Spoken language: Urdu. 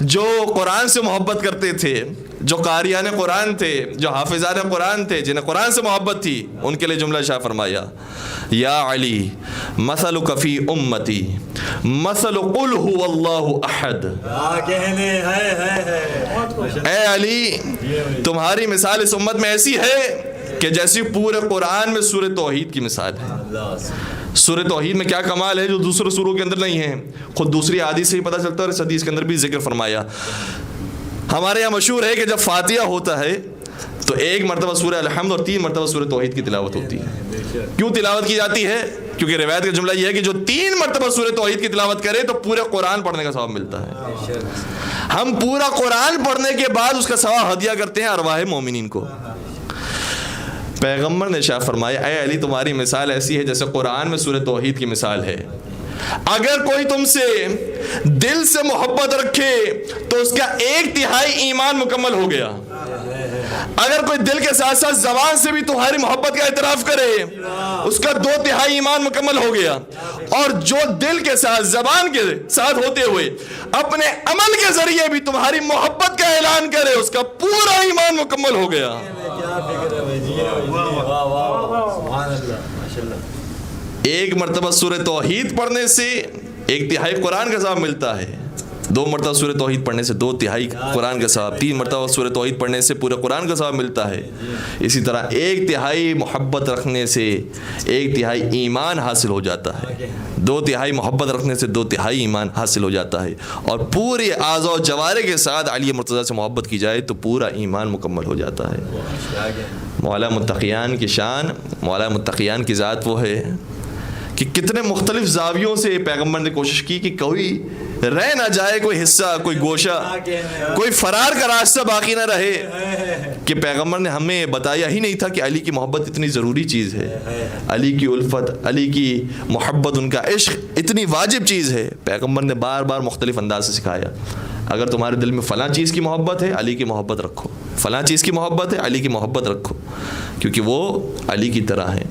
جو قرآن سے محبت کرتے تھے، جو قاریان قرآن تھے، جو حافظان قرآن تھے، جنہیں قرآن سے محبت تھی، ان کے لیے جملہ شاہ فرمایا، یا علی مثلک فی امتی مثل قل هو اللہ احد۔ اے علی تمہاری مثال اس امت میں ایسی ہے کہ جیسی پورے قرآن میں سورہ توحید کی مثال ہے۔ سورہ توحید میں کیا کمال ہے جو دوسرے سوروں کے اندر نہیں ہے، خود دوسری حدیث سے ہی پتہ چلتا ہے، اور اس حدیث کے اندر بھی ذکر فرمایا۔ ہمارے یہاں مشہور ہے کہ جب فاتحہ ہوتا ہے تو 1 مرتبہ سورہ الحمد اور 3 مرتبہ سورہ توحید کی تلاوت ہوتی ہے۔ کیوں تلاوت کی جاتی ہے؟ کیونکہ روایت کا جملہ یہ ہے کہ جو 3 مرتبہ سورہ توحید کی تلاوت کرے تو پورے قرآن پڑھنے کا ثواب ملتا ہے۔ ہم پورا قرآن پڑھنے کے بعد اس کا ثواب ہدیہ کرتے ہیں ارواح مومنین کو۔ پیغمبر نے شاہ فرمایا، اے علی تمہاری مثال ایسی ہے جیسے قرآن میں سورہ توحید کی مثال ہے۔ اگر کوئی تم سے دل سے محبت رکھے تو اس کا 1/3 ایمان مکمل ہو گیا۔ اگر کوئی دل کے ساتھ ساتھ زبان سے بھی تمہاری محبت کا اعتراف کرے اس کا 2/3 ایمان مکمل ہو گیا، اور جو دل کے ساتھ زبان کے ساتھ ہوتے ہوئے اپنے عمل کے ذریعے بھی تمہاری محبت کا اعلان کرے اس کا پورا ایمان مکمل ہو گیا۔ 1 مرتبہ سورہ توحید پڑھنے سے 1/3 قرآن کا ثواب ملتا ہے، 2 مرتبہ سورہ توحید پڑھنے سے 2/3 قرآن کا ثواب، 3 مرتبہ سورہ توحید پڑھنے سے پورے قرآن کا ثواب ملتا ہے۔ اسی طرح 1/3 محبت رکھنے سے 1/3 ایمان حاصل ہو جاتا ہے، 2/3 محبت رکھنے سے 2/3 ایمان حاصل ہو جاتا ہے، اور پورے اعضاء و جوارح کے ساتھ علی مرتضیٰ سے محبت کی جائے تو پورا ایمان مکمل ہو جاتا ہے۔ مولا متقیان کی شان، مولا متقیان کی ذات وہ ہے کہ کتنے مختلف زاویوں سے پیغمبر نے کوشش کی کہ کوئی رہ نہ جائے، کوئی حصہ، کوئی گوشہ، کوئی فرار کا راستہ باقی نہ رہے، کہ پیغمبر نے ہمیں بتایا ہی نہیں تھا کہ علی کی محبت اتنی ضروری چیز ہے، علی کی الفت، علی کی محبت، ان کا عشق اتنی واجب چیز ہے۔ پیغمبر نے بار بار مختلف انداز سے سکھایا، اگر تمہارے دل میں فلاں چیز کی محبت ہے علی کی محبت رکھو، فلاں چیز کی محبت ہے علی کی محبت رکھو، کیونکہ وہ علی کی طرح ہیں۔